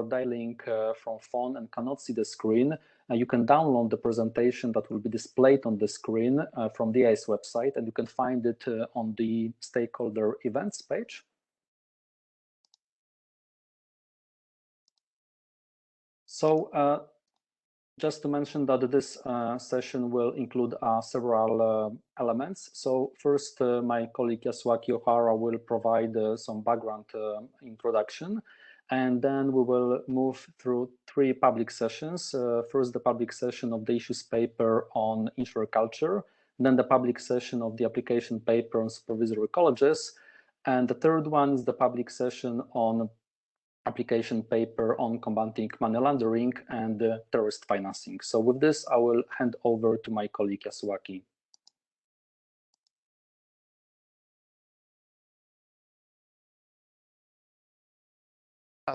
dialing from phone and cannot see the screen, you can download the presentation that will be displayed on the screen from the IAIS website, and you can find it on the stakeholder events page. So just to mention that this session will include several elements. So first, my colleague Yasuaki Ohara will provide some background introduction, and then we will move through 3 public sessions. First, the public session of the issues paper on insurer culture, then the public session of the application paper on supervisory colleges, and the third one is the public session on application paper on combating money laundering and terrorist financing. So with this, I will hand over to my colleague Yasuaki.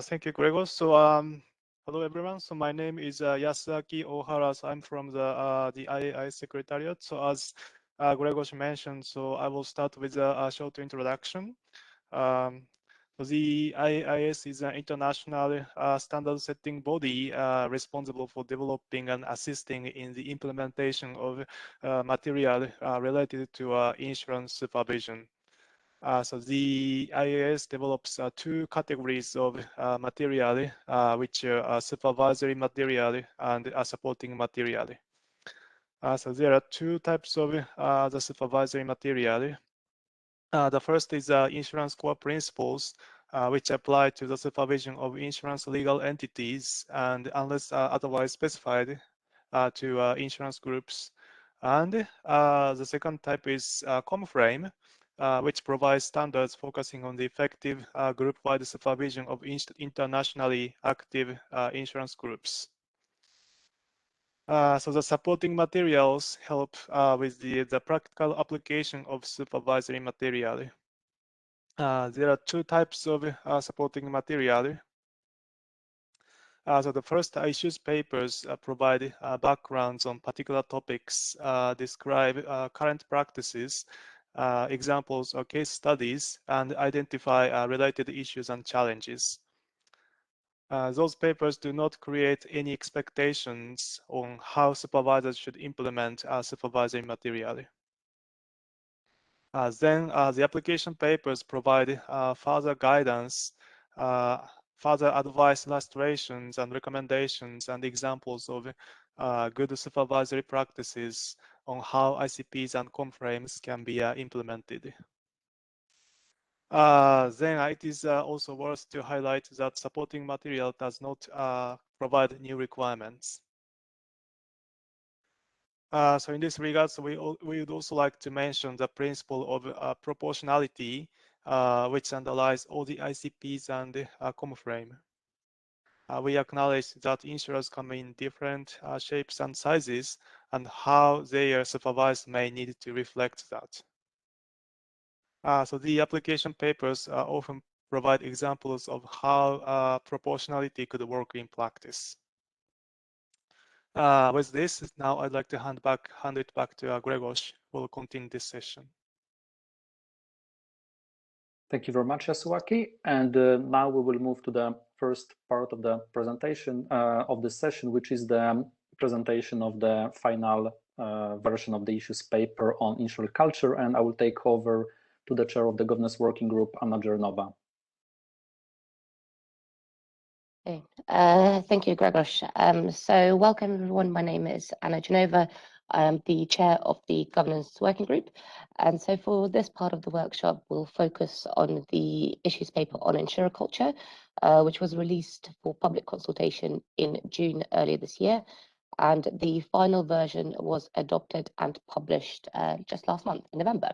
Thank you, Gregor. So hello, everyone. So my name is Yasuaki Ohara. So I'm from the IAIS Secretariat. So as Gregor mentioned, so I will start with a short introduction. So the IAIS is an international standard-setting body responsible for developing and assisting in the implementation of material related to insurance supervision. So the IAIS develops 2 categories of material, which are supervisory material and supporting material. So there are 2 types of the supervisory material. The first is insurance core principles, which apply to the supervision of insurance legal entities and, unless otherwise specified, to insurance groups. And the second type is ComFrame, which provides standards focusing on the effective group-wide supervision of internationally active insurance groups. So the supporting materials help with the practical application of supervisory material. There are 2 types of supporting material. So the first issues papers provide backgrounds on particular topics, describe current practices, examples or case studies, and identify related issues and challenges. Those papers do not create any expectations on how supervisors should implement supervisory material. Then the application papers provide further guidance, further advice, illustrations, and recommendations and examples of good supervisory practices on how ICPs and ComFrames can be implemented. Then it is also worth to highlight that supporting material does not provide new requirements. So in this regard, so we would also like to mention the principle of proportionality, which underlies all the ICPs and the ComFrame. We acknowledge that insurers come in different shapes and sizes, and how they are supervised may need to reflect that. So the application papers often provide examples of how proportionality could work in practice. With this, now I'd like to hand it back to Gregos, who will continue this session. Thank you very much, Yasuaki. And now we will move to the first part of the presentation of this session, which is the presentation of the final version of the issues paper on insurer culture. And I will take over to the chair of the governance working group, Anna Jernova. Okay. Thank you, Gregos. So welcome, everyone. My name is Anna Genova. I'm the chair of the governance working group. And so for this part of the workshop, we'll focus on the issues paper on insurer culture, which was released for public consultation in June earlier this year. And the final version was adopted and published just last month in November.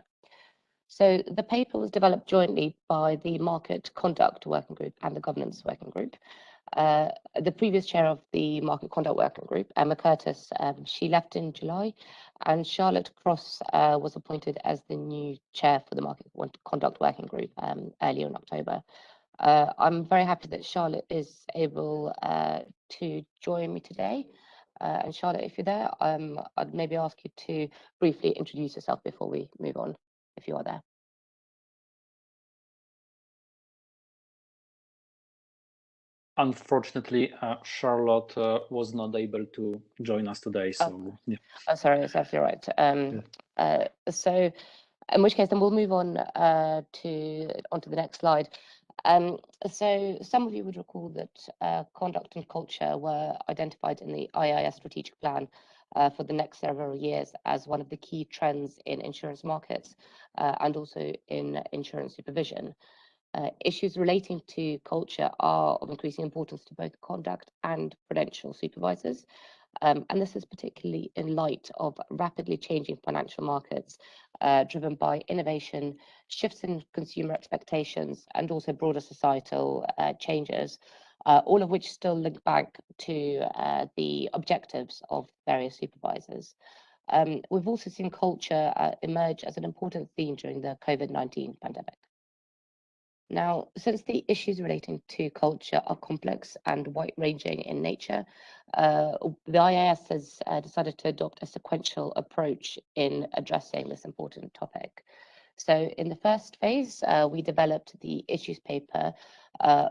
So the paper was developed jointly by the Market Conduct Working Group and the Governance Working Group. The previous chair of the Market Conduct Working Group, Emma Curtis, she left in July, and Charlotte Cross was appointed as the new chair for the Market Conduct Working Group earlier in October. I'm very happy that Charlotte is able to join me today. And Charlotte, if you're there, I'd maybe ask you to briefly introduce yourself before we move on, if you are there. Unfortunately, Charlotte was not able to join us today. So, yeah. Oh, sorry, that's absolutely right. So, in which case, then we'll move on onto the next slide. So, some of you would recall that conduct and culture were identified in the IAIS strategic plan for the next several years as one of the key trends in insurance markets and also in insurance supervision. Issues relating to culture are of increasing importance to both conduct and prudential supervisors. And this is particularly in light of rapidly changing financial markets driven by innovation, shifts in consumer expectations, and also broader societal changes, all of which still link back to the objectives of various supervisors. We've also seen culture emerge as an important theme during the COVID-19 pandemic. Now, since the issues relating to culture are complex and wide-ranging in nature, the IAIS has decided to adopt a sequential approach in addressing this important topic. So in the first phase, we developed the issues paper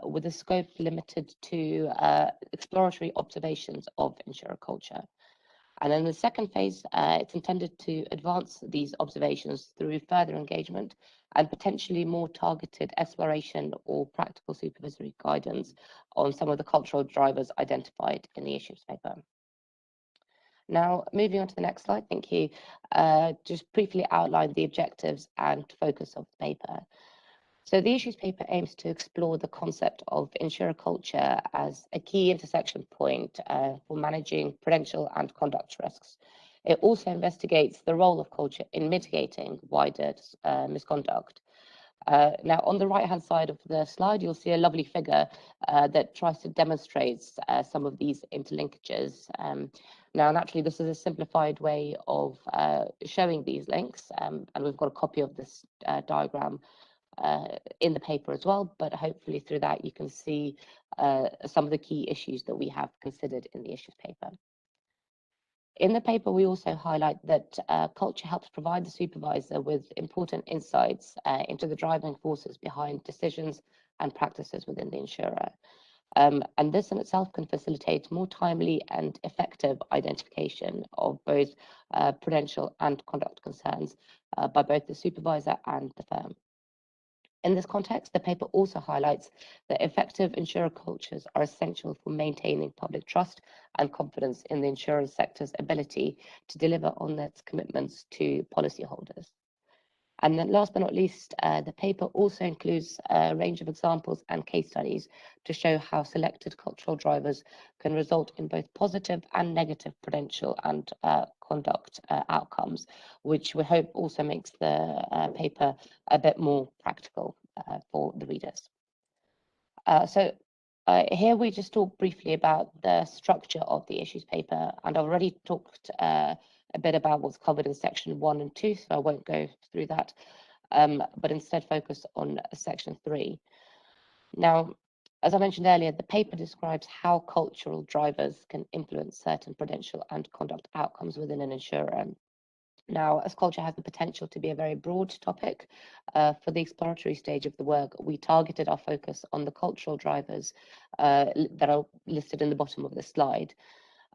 with a scope limited to exploratory observations of insurer culture. And in the second phase, it's intended to advance these observations through further engagement and potentially more targeted exploration or practical supervisory guidance on some of the cultural drivers identified in the issues paper. Now, moving on to the next slide, thank you. Just briefly outline the objectives and focus of the paper. So the issues paper aims to explore the concept of insurer culture as a key intersection point for managing prudential and conduct risks. It also investigates the role of culture in mitigating wider misconduct. Now, on the right-hand side of the slide, you'll see a lovely figure that tries to demonstrate some of these interlinkages. Now, naturally, this is a simplified way of showing these links, and we've got a copy of this diagram in the paper as well, but hopefully through that you can see some of the key issues that we have considered in the issues paper. In the paper, we also highlight that culture helps provide the supervisor with important insights into the driving forces behind decisions and practices within the insurer. And this in itself can facilitate more timely and effective identification of both prudential and conduct concerns by both the supervisor and the firm. In this context, the paper also highlights that effective insurer cultures are essential for maintaining public trust and confidence in the insurance sector's ability to deliver on its commitments to policyholders. And then last but not least, the paper also includes a range of examples and case studies to show how selected cultural drivers can result in both positive and negative prudential and conduct outcomes, which we hope also makes the paper a bit more practical for the readers. So here we just talk briefly about the structure of the issues paper, and I've already talked a bit about what's covered in section 1 and 2, so I won't go through that, but instead focus on section 3. Now, as I mentioned earlier, the paper describes how cultural drivers can influence certain prudential and conduct outcomes within an insurer. Now, as culture has the potential to be a very broad topic, for the exploratory stage of the work, we targeted our focus on the cultural drivers that are listed in the bottom of the slide.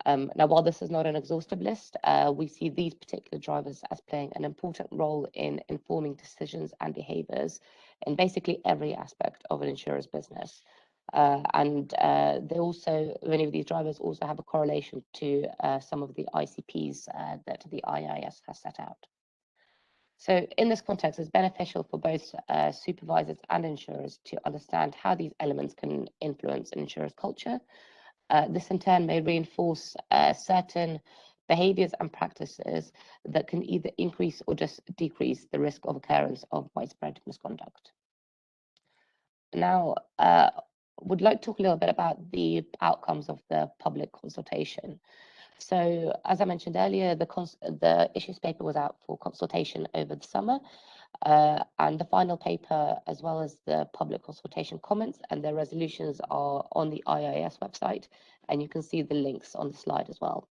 Now, while this is not an exhaustive list, we see these particular drivers as playing an important role in informing decisions and behaviors in basically every aspect of an insurer's business. And many of these drivers also have a correlation to some of the ICPs that the IAIS has set out. So in this context, it's beneficial for both supervisors and insurers to understand how these elements can influence an insurer's culture. This in turn may reinforce certain behaviors and practices that can either increase or just decrease the risk of occurrence of widespread misconduct. Now, would like to talk a little bit about the outcomes of the public consultation. So, as I mentioned earlier, the issues paper was out for consultation over the summer, and the final paper, as well as the public consultation comments and their resolutions, are on the IAIS website, and you can see the links on the slide as well.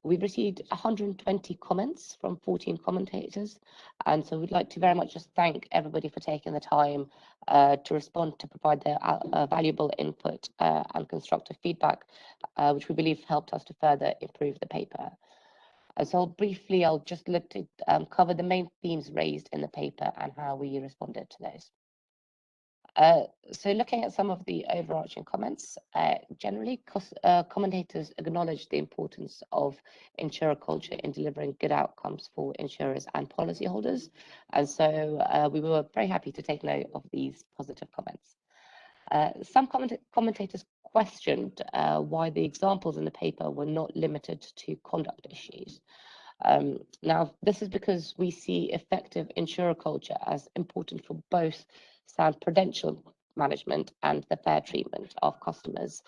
We've received 120 comments from 14 commentators, and so we'd like to very much just thank everybody for taking the time to respond, to provide their valuable input and constructive feedback, which we believe helped us to further improve the paper. So briefly, I'll just look to cover the main themes raised in the paper and how we responded to those. So looking at some of the overarching comments, generally commentators acknowledge the importance of insurer culture in delivering good outcomes for insurers and policyholders. And so we were very happy to take note of these positive comments. Some commentators questioned why the examples in the paper were not limited to conduct issues. Now, this is because we see effective insurer culture as important for both sound prudential management and the fair treatment of customers.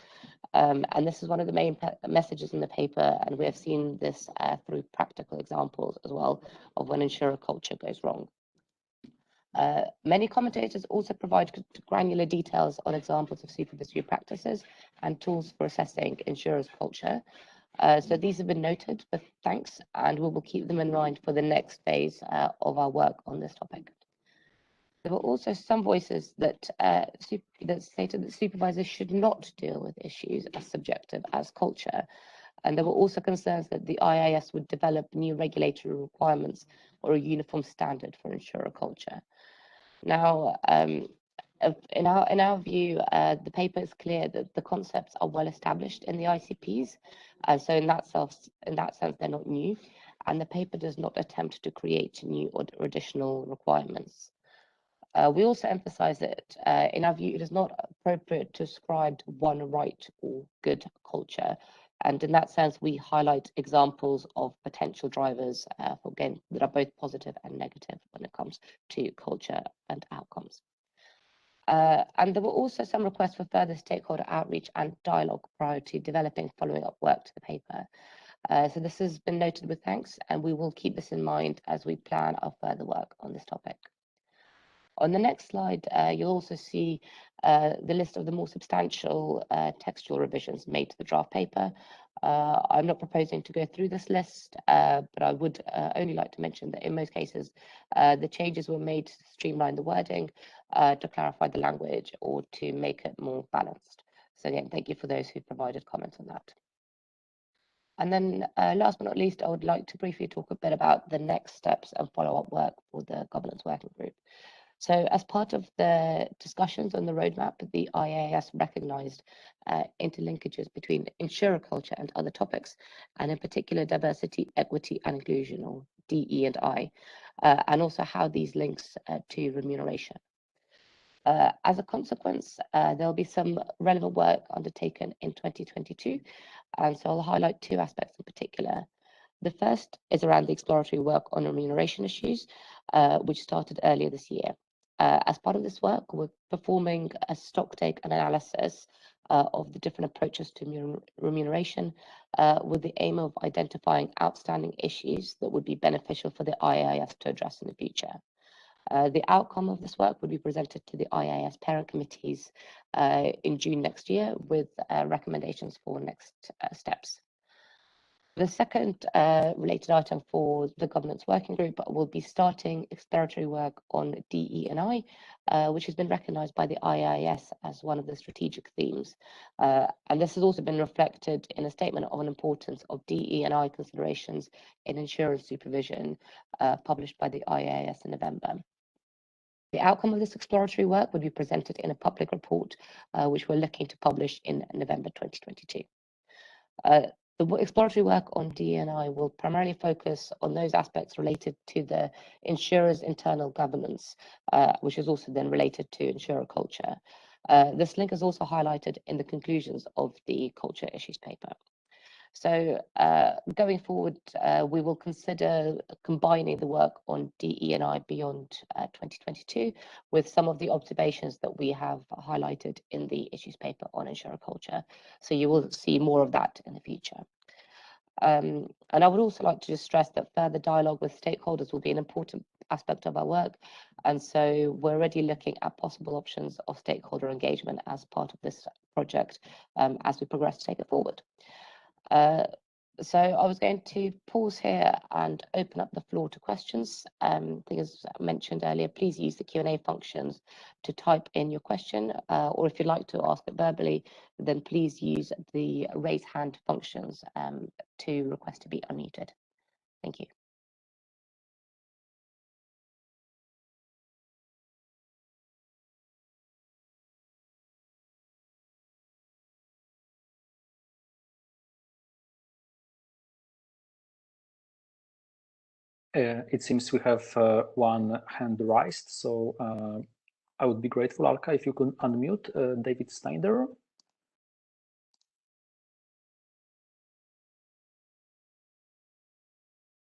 And this is one of the main messages in the paper, and we have seen this through practical examples as well of when insurer culture goes wrong. Many commentators also provide granular details on examples of supervisory practices and tools for assessing insurers' culture. So these have been noted with thanks, and we will keep them in mind for the next phase of our work on this topic. There were also some voices that stated that supervisors should not deal with issues as subjective as culture. And there were also concerns that the IAIS would develop new regulatory requirements or a uniform standard for insurer culture. Now, in our view, the paper is clear that the concepts are well established in the ICPs, so in that sense, they're not new, and the paper does not attempt to create new or additional requirements. We also emphasize that, in our view, it is not appropriate to ascribe one right or good culture, and in that sense, we highlight examples of potential drivers, again, that are both positive and negative when it comes to culture and outcomes. And there were also some requests for further stakeholder outreach and dialogue prior to developing following-up work to the paper. So this has been noted with thanks, and we will keep this in mind as we plan our further work on this topic. On the next slide, you'll also see the list of the more substantial textual revisions made to the draft paper. I'm not proposing to go through this list, but I would only like to mention that in most cases, the changes were made to streamline the wording, to clarify the language, or to make it more balanced. So again, thank you for those who provided comments on that. And then last but not least, I would like to briefly talk a bit about the next steps and follow-up work for the governance working group. So as part of the discussions on the roadmap, the IAIS recognized interlinkages between insurer culture and other topics, and in particular diversity, equity, and inclusion, or DE&I, and also how these links to remuneration. As a consequence, there'll be some relevant work undertaken in 2022, and so I'll highlight two aspects in particular. The first is around the exploratory work on remuneration issues, which started earlier this year. As part of this work, we're performing a stocktake analysis of the different approaches to remuneration with the aim of identifying outstanding issues that would be beneficial for the IAIS to address in the future. The outcome of this work would be presented to the IAIS parent committees in June next year with recommendations for next steps. The second related item for the governance working group will be starting exploratory work on DE&I, which has been recognized by the IAIS as one of the strategic themes. And this has also been reflected in a statement on importance of DE&I considerations in insurance supervision published by the IAIS in November. The outcome of this exploratory work would be presented in a public report, which we're looking to publish in November 2022. The exploratory work on DE&I will primarily focus on those aspects related to the insurer's internal governance, which is also then related to insurer culture. This link is also highlighted in the conclusions of the culture issues paper. So going forward, we will consider combining the work on DE&I beyond 2022 with some of the observations that we have highlighted in the issues paper on insurer culture. So you will see more of that in the future. And I would also like to just stress that further dialogue with stakeholders will be an important aspect of our work. And so we're already looking at possible options of stakeholder engagement as part of this project as we progress to take it forward. So I was going to pause here and open up the floor to questions. I think as mentioned earlier, please use the Q&A functions to type in your question, or if you'd like to ask it verbally, then please use the raise hand functions to request to be unmuted. Thank you. It seems we have one hand raised, so I would be grateful, Alka, if you could unmute David Snyder.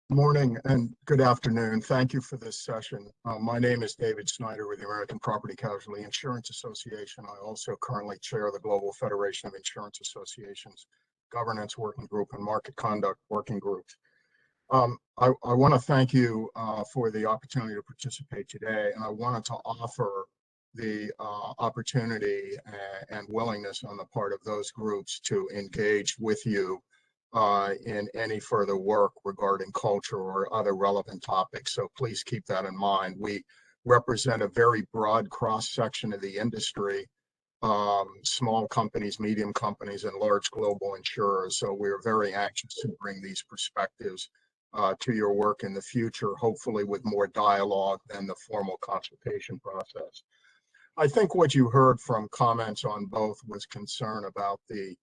Morning and good afternoon. Thank you for this session. My name is David Snyder with the American Property Casualty Insurance Association. I also currently chair the Global Federation of Insurance Associations Governance Working Group and Market Conduct Working Groups. I want to thank you for the opportunity to participate today, and I wanted to offer the opportunity and willingness on the part of those groups to engage with you in any further work regarding culture or other relevant topics. So please keep that in mind. We represent a very broad cross-section of the industry, small companies, medium companies, and large global insurers. So we're very anxious to bring these perspectives to your work in the future, hopefully with more dialogue than the formal consultation process. I think what you heard from comments on both was concern about the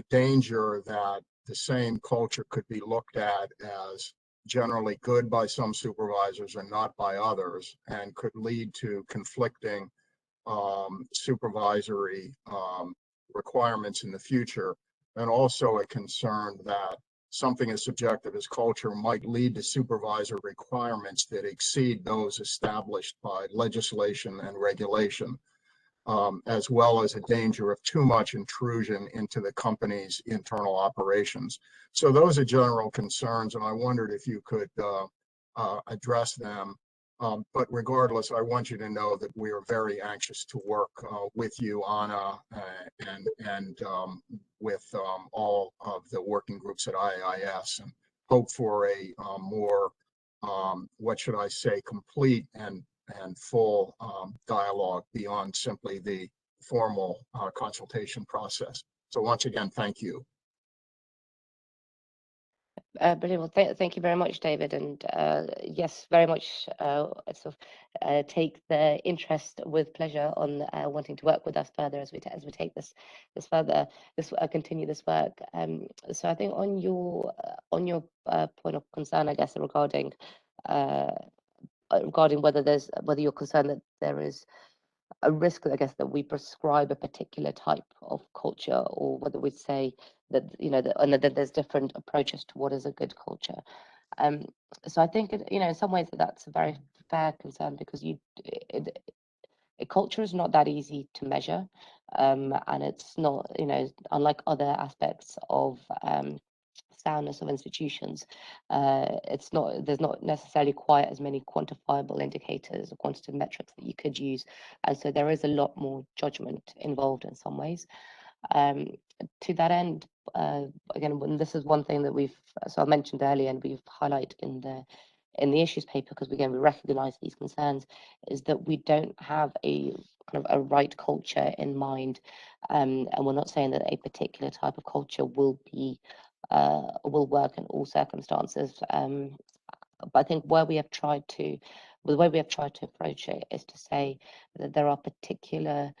danger that the same culture could be looked at as generally good by some supervisors and not by others, and could lead to conflicting supervisory requirements in the future, and also a concern that something as subjective as culture might lead to supervisory requirements that exceed those established by legislation and regulation. As well as a danger of too much intrusion into the company's internal operations. So those are general concerns, and I wondered if you could address them. But regardless, I want you to know that we are very anxious to work with you, Anna, and with all of the working groups at IAIS, and hope for a more, what should I say, complete and full dialogue beyond simply the formal consultation process. So once again, thank you. Brilliant. Well, thank you very much, David. And yes, very much take the interest with pleasure on wanting to work with us further as we take this further, continue this work. So I think on your point of concern, I guess, regarding whether you're concerned that there is a risk, I guess, that we prescribe a particular type of culture, or whether we say that that there's different approaches to what is a good culture. So I think in some ways that's a very fair concern, because a culture is not that easy to measure, and it's not unlike other aspects of soundness of institutions, there's not necessarily quite as many quantifiable indicators or quantitative metrics that you could use, and so there is a lot more judgment involved in some ways. To that end, again, this is one thing that I mentioned earlier, and we've highlighted in the issues paper, because again we recognize these concerns, is that we don't have a kind of a right culture in mind, and we're not saying that a particular type of culture will work in all circumstances. But I think the way we have tried to approach it is to say that there are particular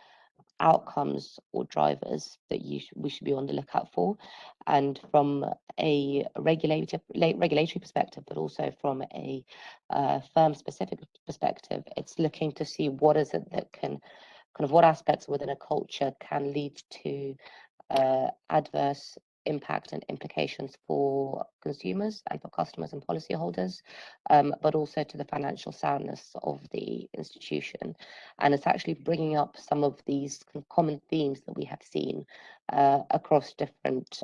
outcomes or drivers that we should be on the lookout for, and from a regulatory perspective, but also from a firm specific perspective, it's looking to see what is it that can what aspects within a culture can lead to adverse impact and implications for consumers and for customers and policyholders, but also to the financial soundness of the institution. And it's actually bringing up some of these common themes that we have seen across different,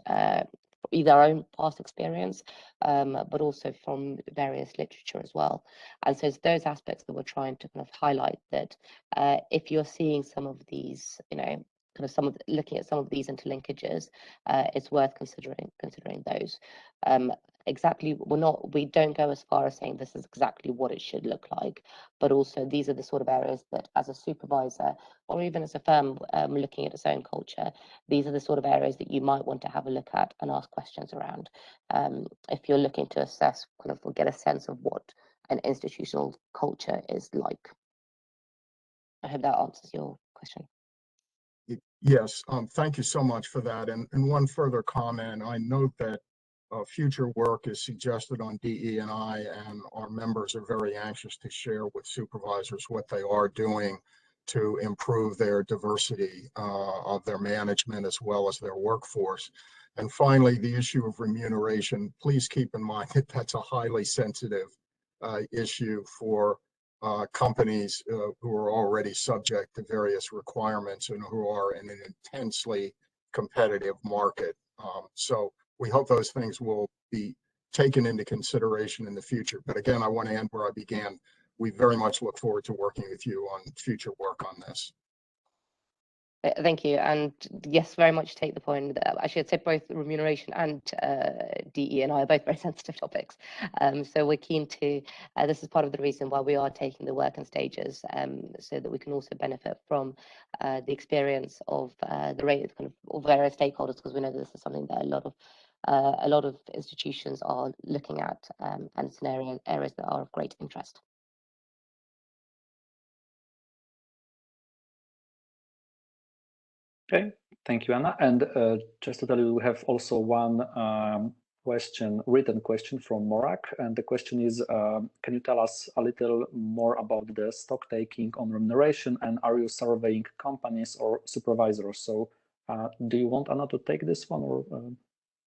either our own past experience, but also from various literature as well. And so it's those aspects that we're trying to kind of highlight, that if you're seeing some of these, kind of looking at some of these interlinkages, it's worth considering those. Exactly, we don't go as far as saying this is exactly what it should look like, but also these are the sort of areas that as a supervisor or even as a firm looking at its own culture, these are the sort of areas that you might want to have a look at and ask questions around if you're looking to assess, kind of, or get a sense of what an institutional culture is like. I hope that answers your question. Yes, thank you so much for that. And one further comment, I note that future work is suggested on DE&I, and our members are very anxious to share with supervisors what they are doing to improve their diversity of their management as well as their workforce. And finally, the issue of remuneration, please keep in mind that that's a highly sensitive issue for companies who are already subject to various requirements and who are in an intensely competitive market. So we hope those things will be taken into consideration in the future. But again, I want to end where I began. We very much look forward to working with you on future work on this. Thank you. And yes, very much take the point that I should say both remuneration and DE&I are both very sensitive topics. So we're keen to, this is part of the reason why we are taking the work in stages, so that we can also benefit from the experience of the rate kind of various stakeholders, because we know that this is something that a lot of institutions are looking at, and it's an areas that are of great interest. Okay, thank you, Anna. And just to tell you, we have also one written question from Morak. And the question is, can you tell us a little more about the stock taking on remuneration, and are you surveying companies or supervisors? So do you want Anna to take this one, or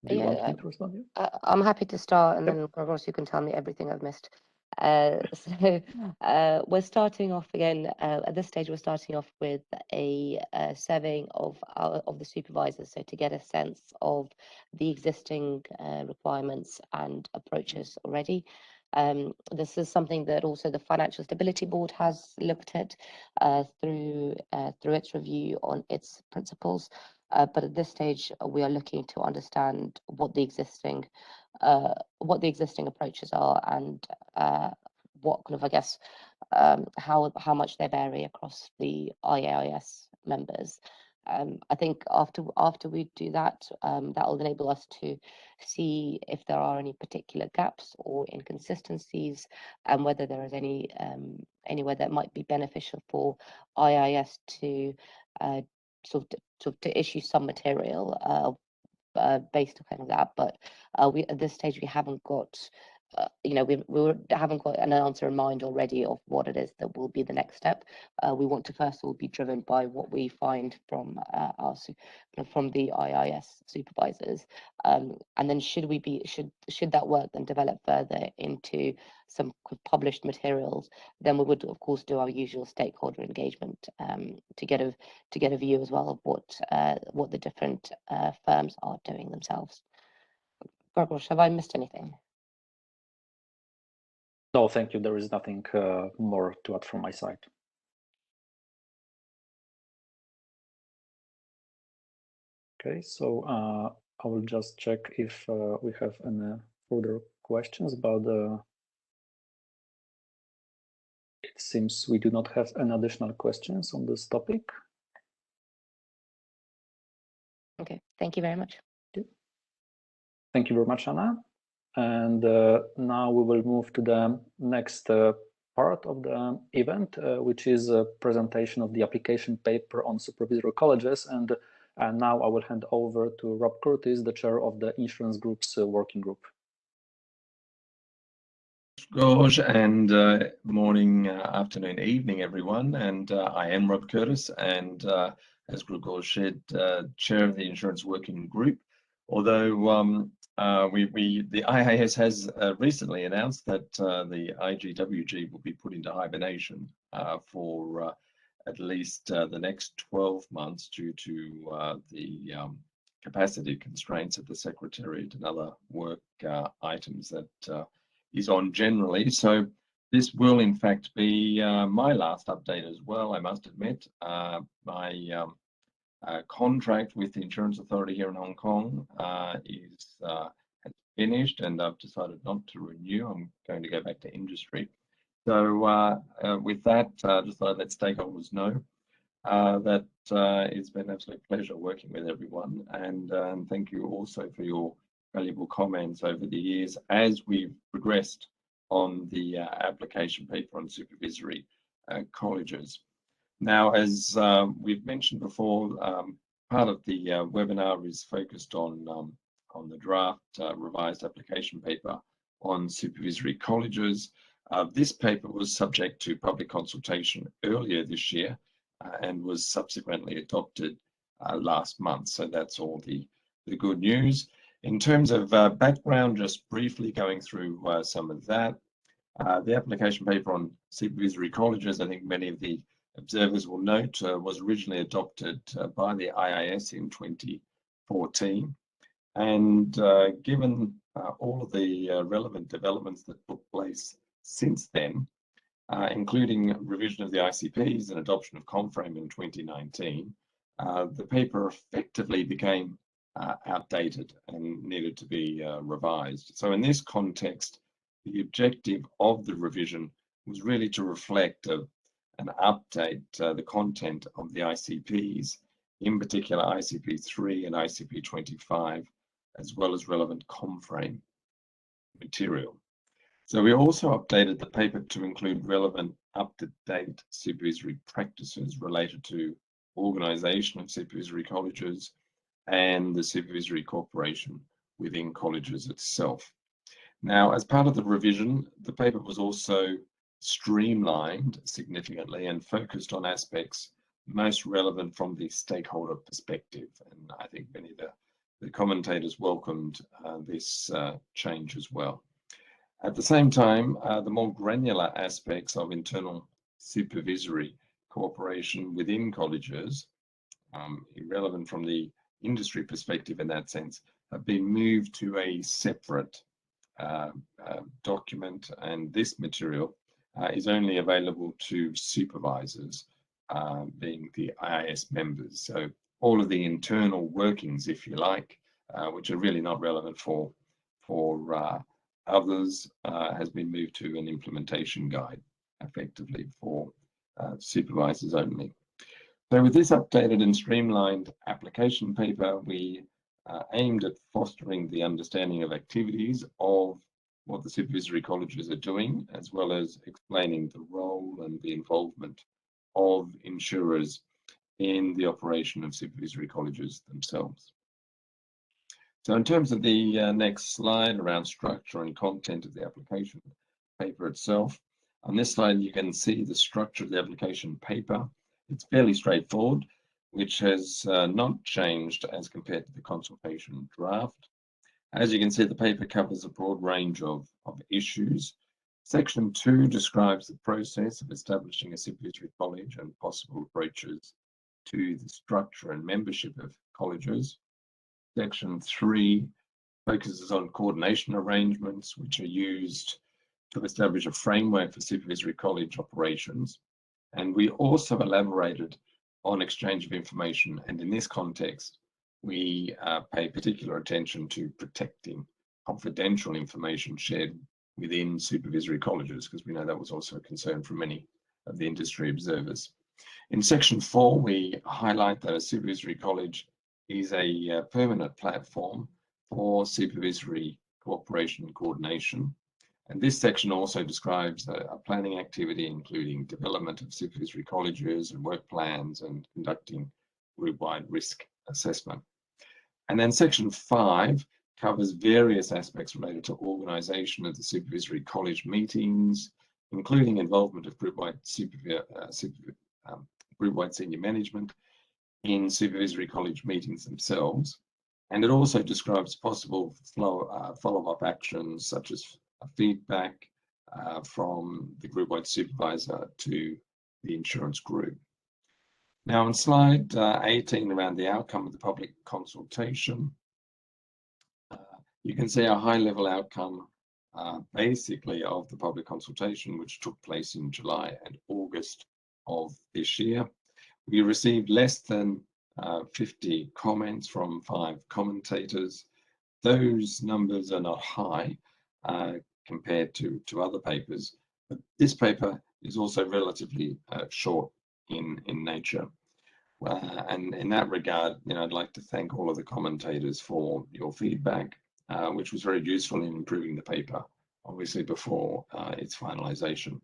do you want me to respond? I'm happy to start, and then Gregos, you can tell me everything I've missed. So we're starting off again at this stage. We're starting off with a surveying of the supervisors, so to get a sense of the existing requirements and approaches already. This is something that also the Financial Stability Board has looked at through its review on its principles. But at this stage, we are looking to understand what the existing approaches are, and what kind of, I guess, how much they vary across the IAIS members. I think after we do that, that will enable us to see if there are any particular gaps or inconsistencies, and whether there is anywhere that might be beneficial for IAIS to sort of to issue some material based on kind of that. But we at this stage we haven't got we haven't got an answer in mind already of what it is that will be the next step. We want to first of all be driven by what we find from from the IAIS supervisors, and then should that work then develop further into some published materials, then we would of course do our usual stakeholder engagement to get a view as well of what the different firms are doing themselves. Gregos, have I missed anything? No, thank you. There is nothing more to add from my side. Okay, so I will just check if we have any further questions about the. It seems we do not have any additional questions on this topic. Okay, thank you very much. Thank you very much, Anna. And now we will move to the next part of the event, which is a presentation of the application paper on supervisory colleges. And now I will hand over to Rob Curtis, the chair of the Insurance Group's working group. Gregos, and morning, afternoon, evening, everyone. And I am Rob Curtis, and as Gregos said, chair of the Insurance Working Group. Although the IAIS has recently announced that the IGWG will be put into hibernation for at least the next 12 months due to the capacity constraints of the Secretariat and other work items that is on generally. So this will in fact be my last update as well, I must admit. My contract with the insurance authority here in Hong Kong has finished, and I've decided not to renew. I'm going to go back to industry. So with that, just so let stakeholders know that it's been an absolute pleasure working with everyone, and thank you also for your valuable comments over the years as we've progressed on the application paper on supervisory colleges. Now, as we've mentioned before, part of the webinar is focused on the draft revised application paper on supervisory colleges. This paper was subject to public consultation earlier this year and was subsequently adopted last month. So that's all the good news. In terms of background, just briefly going through some of that. The application paper on supervisory colleges, I think many of the observers will note, was originally adopted by the IAIS in 2014. And given all of the relevant developments that took place since then, including revision of the ICPs and adoption of CONFRAME in 2019, the paper effectively became outdated and needed to be revised. So in this context, the objective of the revision was really to reflect and update the content of the ICPs, in particular ICP 3 and ICP 25, as well as relevant CONFRAME material. So we also updated the paper to include relevant up-to-date supervisory practices related to organisation of supervisory colleges and the supervisory cooperation within colleges itself. Now, as part of the revision, the paper was also streamlined significantly and focused on aspects most relevant from the stakeholder perspective. And I think many of the commentators welcomed this change as well. At the same time, the more granular aspects of internal supervisory cooperation within colleges, irrelevant from the industry perspective in that sense, have been moved to a separate document, and this material is only available to supervisors, being the IAIS members. So all of the internal workings, if you like, which are really not relevant for others, has been moved to an implementation guide, effectively for supervisors only. So with this updated and streamlined application paper, we aimed at fostering the understanding of activities of what the supervisory colleges are doing, as well as explaining the role and the involvement of insurers in the operation of supervisory colleges themselves. So in terms of the next slide around structure and content of the application paper itself, on this slide you can see the structure of the application paper. It's fairly straightforward, which has not changed as compared to the consultation draft. As you can see, the paper covers a broad range of issues. Section 2 describes the process of establishing a supervisory college and possible approaches to the structure and membership of colleges. Section 3 focuses on coordination arrangements, which are used to establish a framework for supervisory college operations. And we also elaborated on exchange of information. And in this context, we pay particular attention to protecting confidential information shared within supervisory colleges, because we know that was also a concern for many of the industry observers. In section 4, we highlight that a supervisory college is a permanent platform for supervisory cooperation and coordination. And this section also describes a planning activity, including development of supervisory colleges and work plans and conducting group-wide risk assessment. And then section 5 covers various aspects related to organisation of the supervisory college meetings, including involvement of group-wide group-wide senior management in supervisory college meetings themselves. And it also describes possible follow-up actions, such as feedback from the group-wide supervisor to the insurance group. Now on slide 18, around the outcome of the public consultation, you can see a high-level outcome basically of the public consultation, which took place in July and August of this year. We received less than 50 comments from 5 commentators. Those numbers are not high compared to other papers, but this paper is also relatively short in nature. And in that regard, I'd like to thank all of the commentators for your feedback, which was very useful in improving the paper, obviously before its finalization.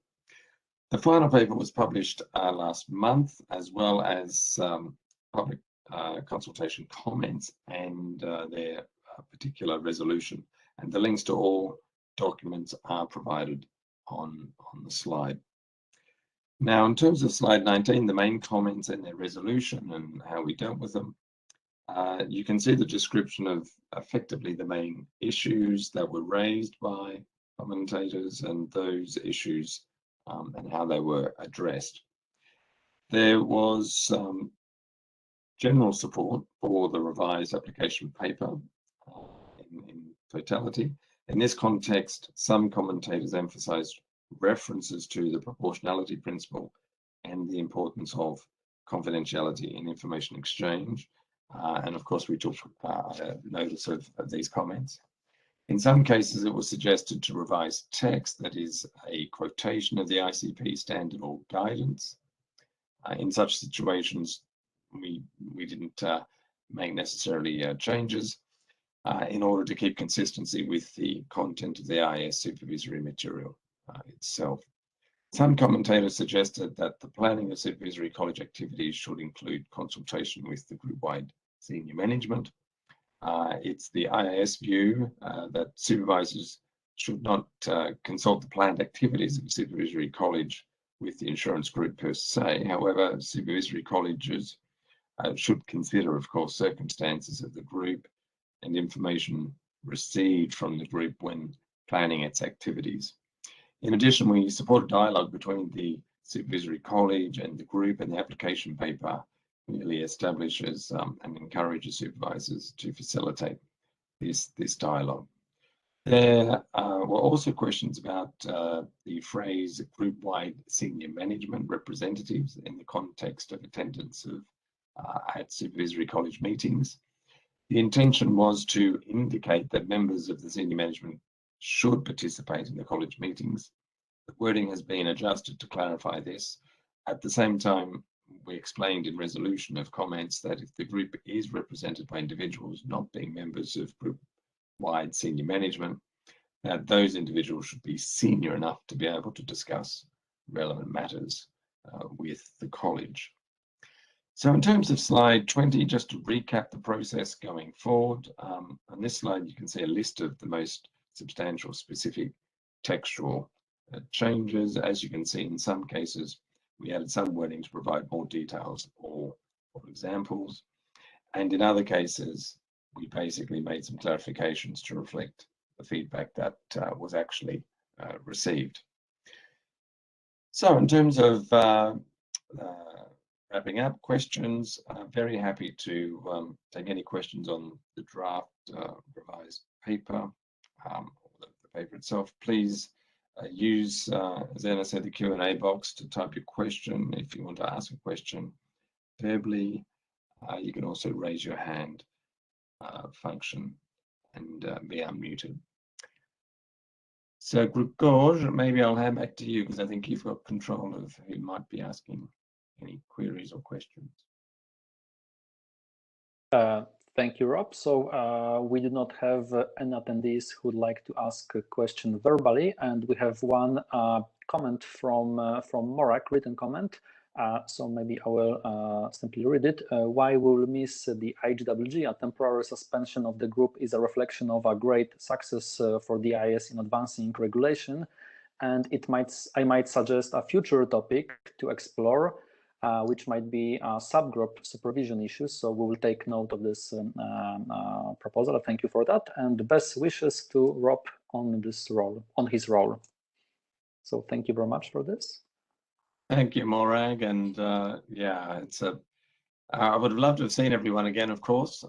The final paper was published last month, as well as public consultation comments and their particular resolution. And the links to all documents are provided on the slide. Now, in terms of slide 19, the main comments and their resolution and how we dealt with them, you can see the description of effectively the main issues that were raised by commentators and those issues and how they were addressed. There was general support for the revised application paper in totality. In this context, some commentators emphasized references to the proportionality principle and the importance of confidentiality in information exchange. And of course, we took notice of these comments. In some cases, it was suggested to revise text that is a quotation of the ICP standard or guidance. In such situations, we didn't make necessarily changes in order to keep consistency with the content of the IAIS supervisory material itself. Some commentators suggested that the planning of supervisory college activities should include consultation with the group-wide senior management. It's the IAIS view that supervisors should not consult the planned activities of a supervisory college with the insurance group per se. However, supervisory colleges should consider, of course, circumstances of the group and information received from the group when planning its activities. In addition, we support a dialogue between the supervisory college and the group, and the application paper really establishes and encourages supervisors to facilitate this dialogue. There were also questions about the phrase group-wide senior management representatives in the context of attendance of at supervisory college meetings. The intention was to indicate that members of the senior management should participate in the college meetings. The wording has been adjusted to clarify this. At the same time, we explained in resolution of comments that if the group is represented by individuals not being members of group-wide senior management, that those individuals should be senior enough to be able to discuss relevant matters with the college. So in terms of slide 20, just to recap the process going forward, on this slide you can see a list of the most substantial specific textual changes. As you can see, in some cases we added some wording to provide more details or examples, and in other cases we basically made some clarifications to reflect the feedback that was actually received. So in terms of wrapping up questions, I'm very happy to take any questions on the draft revised paper, or the paper itself. Please use, as Anna said, the Q&A box to type your question. If you want to ask a question verbally, you can also raise your hand function and be unmuted. So Grzegorz, maybe I'll hand back to you because I think you've got control of who might be asking any queries or questions. Thank you, Rob. So we do not have any attendees who would like to ask a question verbally, and we have one comment from Morag, written comment. So maybe I will simply read it. Why we will miss the IGWG? A temporary suspension of the group is a reflection of a great success for the IAIS in advancing regulation, and I might suggest a future topic to explore, which might be subgroup supervision issues. So we will take note of this proposal. Thank you for that, and best wishes to Rob on this role, on his role. So thank you very much for this. Thank you, Morag, and yeah, it's I would have loved to have seen everyone again, of course,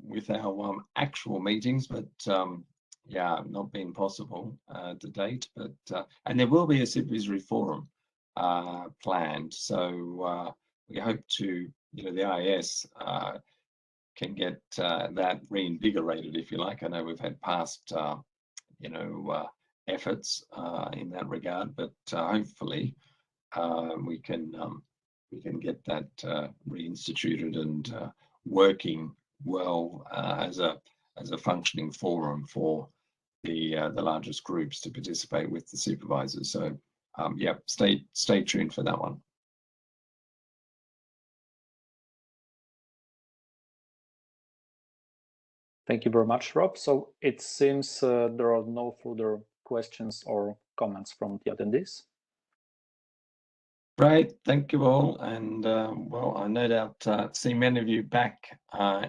with our actual meetings, but yeah, not been possible to date. But and there will be a supervisory forum planned, so we hope to the IAIS can get that reinvigorated, if you like. I know we've had past, efforts in that regard, but hopefully we can get that reinstituted and working well as a functioning forum for the largest groups to participate with the supervisors. So yeah, stay tuned for that one. Thank you very much, Rob. So it seems there are no further questions or comments from the attendees. Great, thank you all. And well, I no doubt see many of you back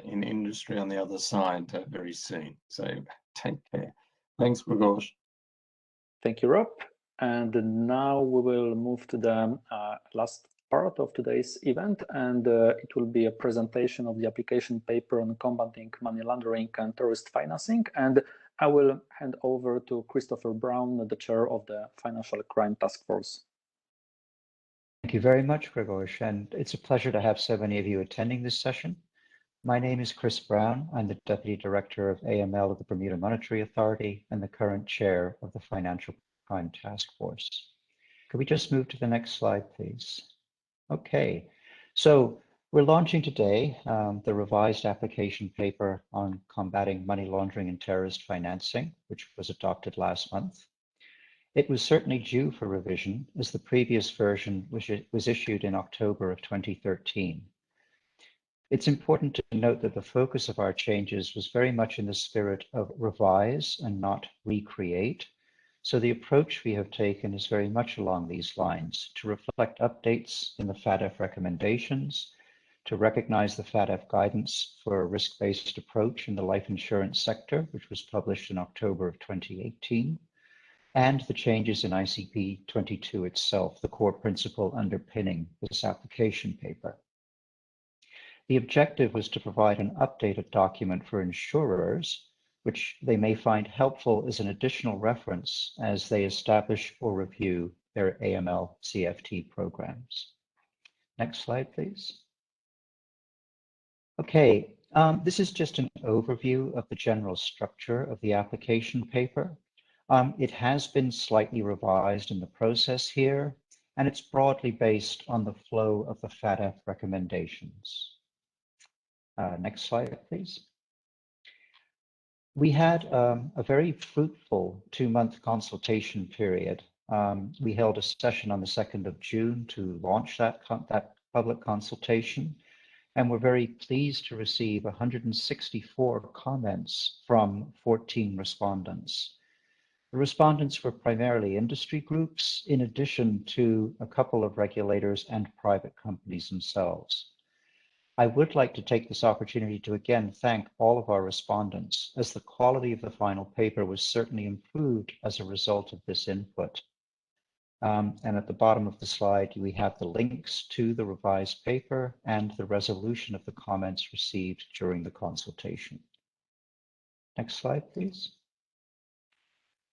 in industry on the other side very soon. So take care. Thanks, Grzegorz. Thank you, Rob. And now we will move to the last part of today's event, and it will be a presentation of the application paper on combating money laundering and terrorist financing. And I will hand over to Christopher Brown, the chair of the Financial Crime Task Force. Thank you very much, Grzegorz, and it's a pleasure to have so many of you attending this session. My name is Chris Brown. I'm the Deputy Director of AML at the Bermuda Monetary Authority and the current chair of the Financial Crime Task Force. Could we just move to the next slide, please? Okay, so we're launching today the revised application paper on combating money laundering and terrorist financing, which was adopted last month. It was certainly due for revision, as the previous version was issued in October of 2013. It's important to note that the focus of our changes was very much in the spirit of revise and not recreate. So the approach we have taken is very much along these lines, to reflect updates in the FATF recommendations, to recognize the FATF guidance for a risk-based approach in the life insurance sector, which was published in October of 2018, and the changes in ICP 22 itself, the core principle underpinning this application paper. The objective was to provide an updated document for insurers, which they may find helpful as an additional reference as they establish or review their AML CFT programs. Next slide, please. Okay, this is just an overview of the general structure of the application paper. It has been slightly revised in the process here, and it's broadly based on the flow of the FATF recommendations. Next slide, please. We had a very fruitful 2-month consultation period. We held a session on the 2nd of June to launch that public consultation, and we're very pleased to receive 164 comments from 14 respondents. The respondents were primarily industry groups, in addition to a couple of regulators and private companies themselves. I would like to take this opportunity to again thank all of our respondents, as the quality of the final paper was certainly improved as a result of this input. And at the bottom of the slide, we have the links to the revised paper and the resolution of the comments received during the consultation. Next slide, please.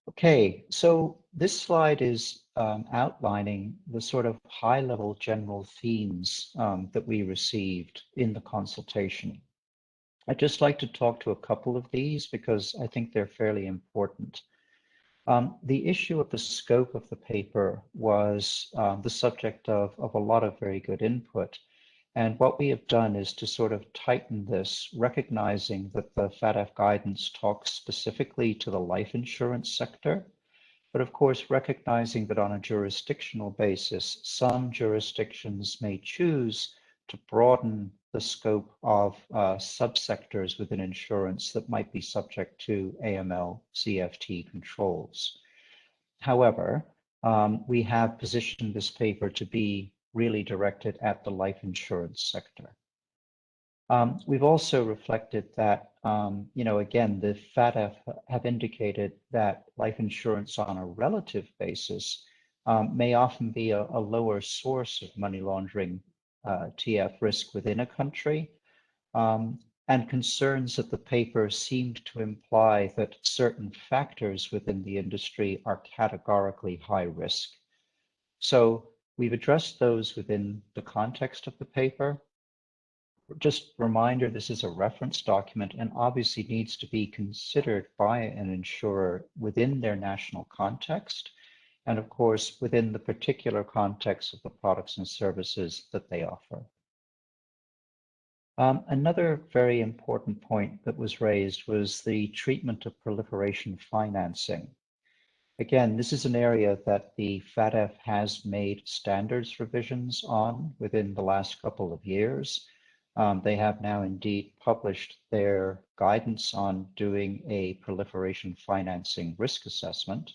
Okay, so this slide is outlining the sort of high-level general themes that we received in the consultation. I'd just like to talk to a couple of these because I think they're fairly important. The issue of the scope of the paper was the subject of a lot of very good input. And what we have done is to sort of tighten this, recognizing that the FATF guidance talks specifically to the life insurance sector, but of course recognizing that on a jurisdictional basis, some jurisdictions may choose to broaden the scope of subsectors within insurance that might be subject to AML CFT controls. However, we have positioned this paper to be really directed at the life insurance sector. We've also reflected that, again, the FATF have indicated that life insurance on a relative basis may often be a lower source of money laundering TF risk within a country, and concerns that the paper seemed to imply that certain factors within the industry are categorically high risk. So we've addressed those within the context of the paper. just reminder, this is a reference document and obviously needs to be considered by an insurer within their national context, and of course, within the particular context of the products and services that they offer. Another very important point that was raised was the treatment of proliferation financing. Again, this is an area that the FATF has made standards revisions on within the last couple of years. They have now indeed published their guidance on doing a proliferation financing risk assessment.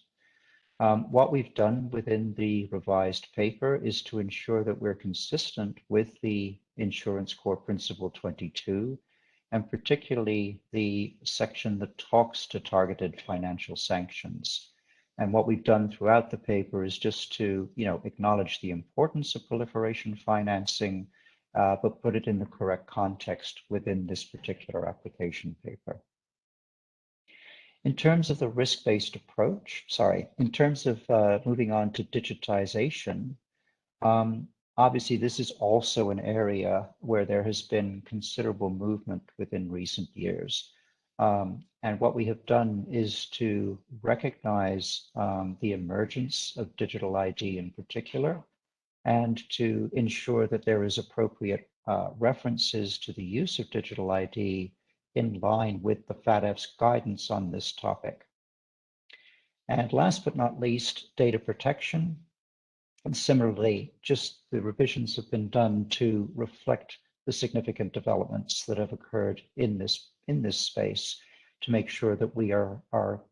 What we've done within the revised paper is to ensure that we're consistent with the Insurance Core Principle 22, and particularly the section that talks to targeted financial sanctions. And what we've done throughout the paper is just to, acknowledge the importance of proliferation financing, but put it in the correct context within this particular application paper. In terms of the risk-based approach, in terms of moving on to digitization, obviously this is also an area where there has been considerable movement within recent years. And what we have done is to recognize the emergence of digital ID in particular, and to ensure that there is appropriate references to the use of digital ID in line with the FATF's guidance on this topic. And last but not least, data protection. And similarly, just the revisions have been done to reflect the significant developments that have occurred in this space, to make sure that we are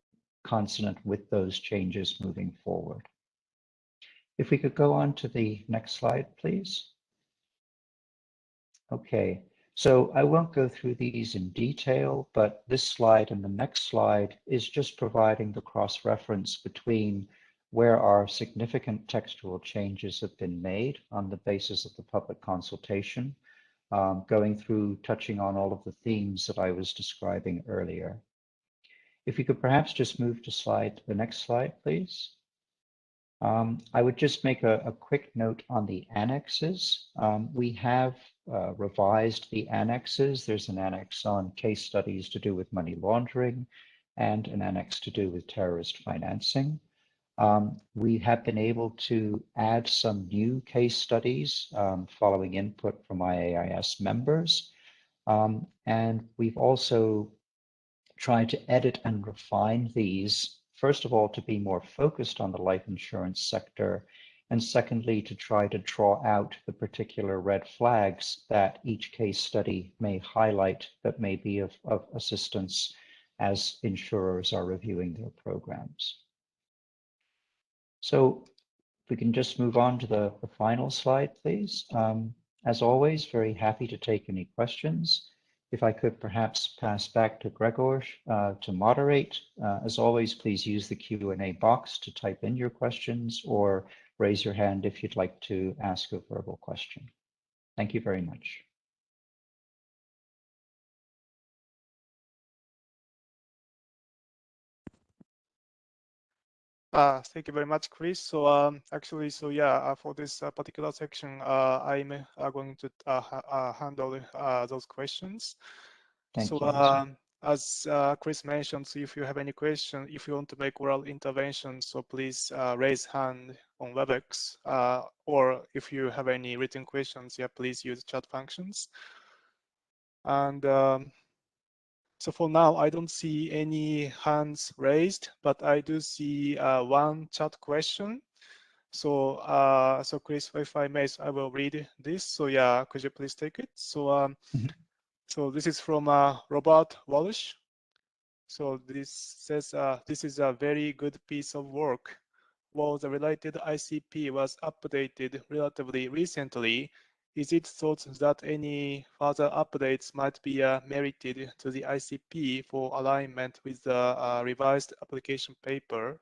consonant with those changes moving forward. If we could go on to the next slide, please. Okay, so I won't go through these in detail, but this slide and the next slide is just providing the cross-reference between where our significant textual changes have been made on the basis of the public consultation, going through, touching on all of the themes that I was describing earlier. If you could perhaps just move to the next slide, please. I would just make a quick note on the annexes. We have revised the annexes. There's an annex on case studies to do with money laundering and an annex to do with terrorist financing. We have been able to add some new case studies following input from IAIS members. And we've also tried to edit and refine these, first of all, to be more focused on the life insurance sector, and secondly, to try to draw out the particular red flags that each case study may highlight that may be of assistance as insurers are reviewing their programs. So if we can just move on to the final slide, please. As always, very happy to take any questions. If I could perhaps pass back to Gregor to moderate. As always, please use the Q&A box to type in your questions, or raise your hand if you'd like to ask a verbal question. Thank you very much. Thank you very much, Chris. So actually, for this particular section, I'm going to handle those questions. Thank you. As Chris mentioned, so if you have any question, if you want to make oral intervention, so please raise hand on WebEx, or if you have any written questions, please use chat functions. And so for now, I don't see any hands raised, but I do see one chat question. So, so Chris, if I may, I will read this. So could you please take it? So, so this is from Robert Walsh. So this says, this is a very good piece of work. While the related ICP was updated relatively recently, is it thought that any further updates might be merited to the ICP for alignment with the revised application paper?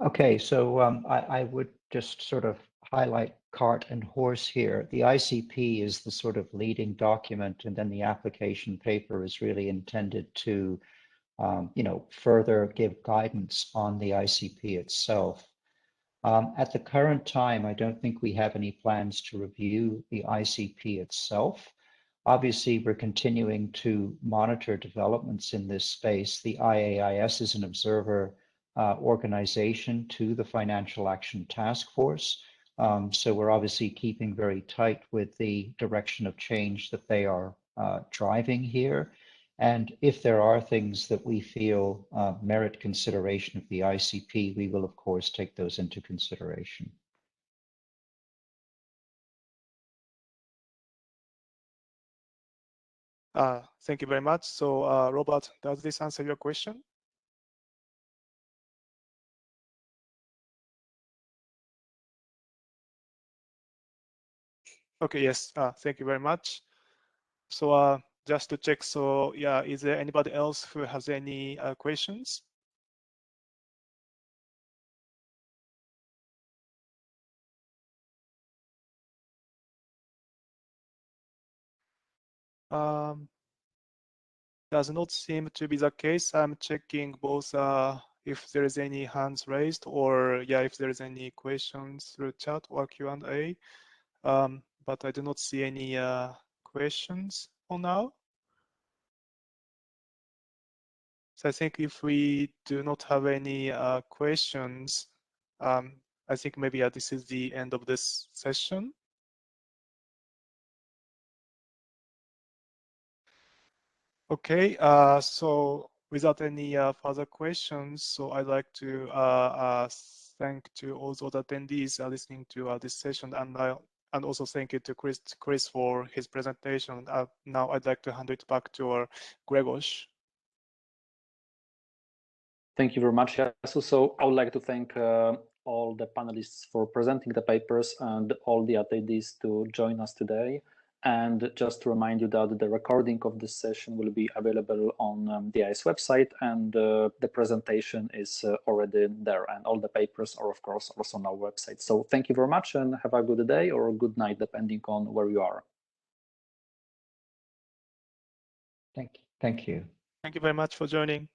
Okay, so I would just sort of highlight cart and horse here. The ICP is the sort of leading document, and then the application paper is really intended to, further give guidance on the ICP itself. At the current time, I don't think we have any plans to review the ICP itself. Obviously, we're continuing to monitor developments in this space. The IAIS is an observer organization to the Financial Action Task Force. So we're obviously keeping very tight with the direction of change that they are driving here. And if there are things that we feel merit consideration of the ICP, we will, of course, take those into consideration. Thank you very much. So, Robert, does this answer your question? Okay, yes, thank you very much. So just to check, so yeah, is there anybody else who has any questions? Does not seem to be the case. I'm checking both if there is any hands raised or yeah, if there is any questions through chat or Q&A. But I do not see any questions for now. So I think if we do not have any questions, I think maybe this is the end of this session. Okay, so without any further questions, so I'd like to thank to all those attendees listening to this session, and also thank you to Chris for his presentation. Now I'd like to hand it back to Grzegorz. Thank you very much, Yasu. So I would like to thank all the panelists for presenting the papers and all the attendees to join us today. And just to remind you that the recording of this session will be available on the IAIS website, and the presentation is already there, and all the papers are, of course, also on our website. So thank you very much, and have a good day or a good night, depending on where you are. Thank you. Thank you very much for joining.